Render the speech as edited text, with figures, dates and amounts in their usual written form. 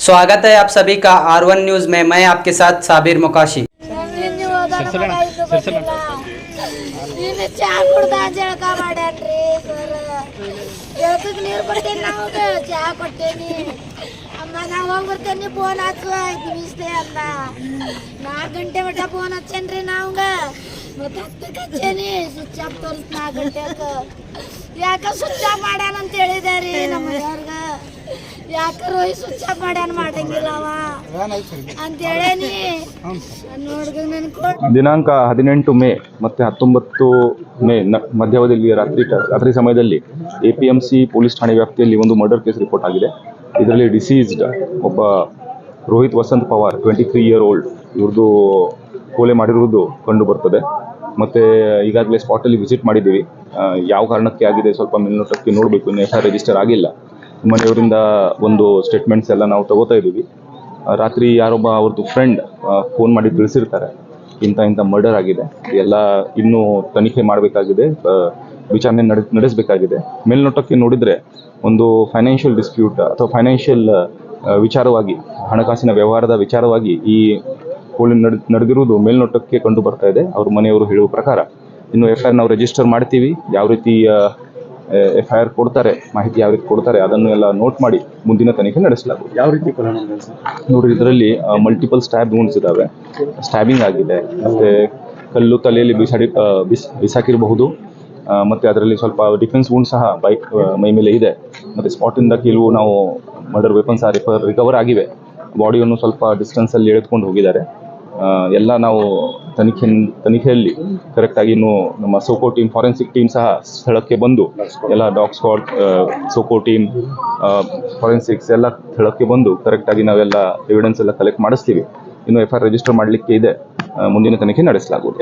स्वागत है आप सभी का R1 न्यूज में। मैं आपके साथ साबिर मुकाशी। ಚಹಾ ಕುಡ್ದ ಜಳಕ ಮಾಡ್ಯಾನ್ರಿ ಸರ್. ಜಳಕಕ್ಕೆ ನೀರು ಕೊಟ್ಟೇನಿ, ನಾವು ಚಹಾ ಕೊಟ್ಟೇನಿ. ಅಮ್ಮ ನಾ ಹೋಗಿ ಬರ್ತೇನೆ, ಫೋನ್ ಹಚ್ಚು ಆಯ್ತು ನಿಮಿಷತೆ ಅಂದ. 4 ಗಂಟೆ ಮಟ್ಟ ಫೋನ್ ಹಚ್ಚೇನ್ರಿ ನಾವಂಗ. ಮತ್ತೆ 10ಕ್ಕೆ ಹಚ್ಚೇನಿ, ಸ್ವಿಚ್ ಆಫ್ ತೋರಿಸ್ 4 ಗಂಟೆಗೆ. ಯಾಕ ಸ್ವಿಚ್ ಆಫ್ ಮಾಡ್ಯಾನ ಅಂತ ಹೇಳಿದಾರಿ ನಮ್ಮ ಮನೆಯವ್ರಿಗೆ. ಯಾಕ ರೋಹಿತ್ ಸ್ವಿಚ್ ಆಫ್ ಮಾಡ್ಯಾನ, ಮಾಡಂಗಿಲ್ಲ ಅವ ಅಂತ ಹೇಳೇನಿ. ನೋಡ್ಗ ನನ್ಗೆ ದಿನಾಂಕ 18 ಮೇ ಮತ್ತು 19 ಮೇ ಮಧ್ಯವಧಿಯಲ್ಲಿ ರಾತ್ರಿ ಸಮಯದಲ್ಲಿ APMC ಪೊಲೀಸ್ ಠಾಣೆ ವ್ಯಾಪ್ತಿಯಲ್ಲಿ ಒಂದು ಮರ್ಡರ್ ಕೇಸ್ ರಿಪೋರ್ಟ್ ಆಗಿದೆ. ಇದರಲ್ಲಿ ಡಿಸೀಸ್ಡ್ ಒಬ್ಬ ರೋಹಿತ್ ವಸಂತ್ ಪವಾರ್ 23 ಇಯರ್ ಓಲ್ಡ್ ಇವ್ರದ್ದು ಕೊಲೆ ಮಾಡಿರುವುದು ಕಂಡು ಬರ್ತದೆ. ಮತ್ತು ಈಗಾಗಲೇ ಸ್ಪಾಟಲ್ಲಿ ವಿಸಿಟ್ ಮಾಡಿದ್ದೀವಿ. ಯಾವ ಕಾರಣಕ್ಕೆ ಆಗಿದೆ ಸ್ವಲ್ಪ ಮೇಲ್ನೋಟಕ್ಕೆ ನೋಡಬೇಕು, ಇನ್ನು FIR ರಿಜಿಸ್ಟರ್ ಆಗಿಲ್ಲ. ಮನೆಯವರಿಂದ ಒಂದು ಸ್ಟೇಟ್ಮೆಂಟ್ಸ್ ಎಲ್ಲ ನಾವು ತಗೋತಾ ಇದ್ದೀವಿ. ರಾತ್ರಿ ಯಾರೊಬ್ಬ ಅವ್ರದ್ದು ಫ್ರೆಂಡ್ ಫೋನ್ ಮಾಡಿ ತಿಳಿಸಿರ್ತಾರೆ ಇಂಥ ಮರ್ಡರ್ ಆಗಿದೆ, ಎಲ್ಲ ಇನ್ನೂ ತನಿಖೆ ಮಾಡಬೇಕಾಗಿದೆ, ವಿಚಾರಣೆ ನಡೆಸಬೇಕಾಗಿದೆ. ಮೇಲ್ನೋಟಕ್ಕೆ ನೋಡಿದರೆ ಒಂದು ಫೈನಾನ್ಷಿಯಲ್ ಡಿಸ್ಪ್ಯೂಟ್ ಅಥವಾ ಫೈನಾನ್ಷಿಯಲ್ ವಿಚಾರವಾಗಿ, ಹಣಕಾಸಿನ ವ್ಯವಹಾರದ ವಿಚಾರವಾಗಿ ಈ ಕೊಲೆ ನಡೆದಿರುವುದು ಮೇಲ್ನೋಟಕ್ಕೆ ಕಂಡು ಬರ್ತಾ ಇದೆ ಅವ್ರ ಮನೆಯವರು ಹೇಳುವ ಪ್ರಕಾರ. ಇನ್ನು FIR ನಾವು ರಿಜಿಸ್ಟರ್ ಮಾಡ್ತೀವಿ. ಯಾವ ರೀತಿ FIR ಕೊಡ್ತಾರೆ, ಮಾಹಿತಿ ಯಾವ ರೀತಿ ಕೊಡ್ತಾರೆ ಅದನ್ನು ಎಲ್ಲ ನೋಟ್ ಮಾಡಿ ಮುಂದಿನ ತನಿಖೆ ನಡೆಸಲಾಗುವುದು. ಯಾವ ರೀತಿ ಕೊಲೆ ಮಾಡಿದ್ದಾರೆ ಸರ್? ನೋಡಿ, ಇದರಲ್ಲಿ ಮಲ್ಟಿಪಲ್ ಸ್ಟ್ಯಾಬ್ ವೂಂಡ್ಸ್ ಇದ್ದಾವೆ, ಸ್ಟ್ಯಾಬಿಂಗ್ ಆಗಿದೆ, ಮತ್ತು ಕಲ್ಲು ತಲೆಯಲ್ಲಿ ಬಿಸಾಕಿರಬಹುದು, ಮತ್ತು ಅದರಲ್ಲಿ ಸ್ವಲ್ಪ ಡಿಫೆನ್ಸ್ ವೂಂಡ್ ಸಹ ಬೈಕ್ ಮೈ ಮೇಲೆ ಇದೆ. ಮತ್ತು ಸ್ಪಾಟಿಂದ ಕೆಲವು ನಾವು ಮರ್ಡರ್ ವೆಪನ್ಸ್ ರಿಕವರ್ ಆಗಿವೆ. ಬಾಡಿಯನ್ನು ಸ್ವಲ್ಪ ಡಿಸ್ಟೆನ್ಸಲ್ಲಿ ಎಳೆದುಕೊಂಡು ಹೋಗಿದ್ದಾರೆ. ಎಲ್ಲ ನಾವು ತನಿಖೆಯಲ್ಲಿ ಕರೆಕ್ಟಾಗಿ ಇನ್ನು ನಮ್ಮ ಸೋಕೋ ಟೀಮ್, ಫಾರೆನ್ಸಿಕ್ ಟೀಮ್ ಸಹ ಸ್ಥಳಕ್ಕೆ ಬಂದು, ಎಲ್ಲ dog squad, SOCO team, forensics ಎಲ್ಲ ಸ್ಥಳಕ್ಕೆ ಬಂದು ಕರೆಕ್ಟಾಗಿ ನಾವೆಲ್ಲ ಎವಿಡೆನ್ಸ್ ಎಲ್ಲ ಕಲೆಕ್ಟ್ ಮಾಡಿಸ್ತೀವಿ. ಇನ್ನು FIR ರಿಜಿಸ್ಟರ್ ಮಾಡಲಿಕ್ಕೆ ಇದೆ, ಮುಂದಿನ ತನಿಖೆ ನಡೆಸಲಾಗುವುದು.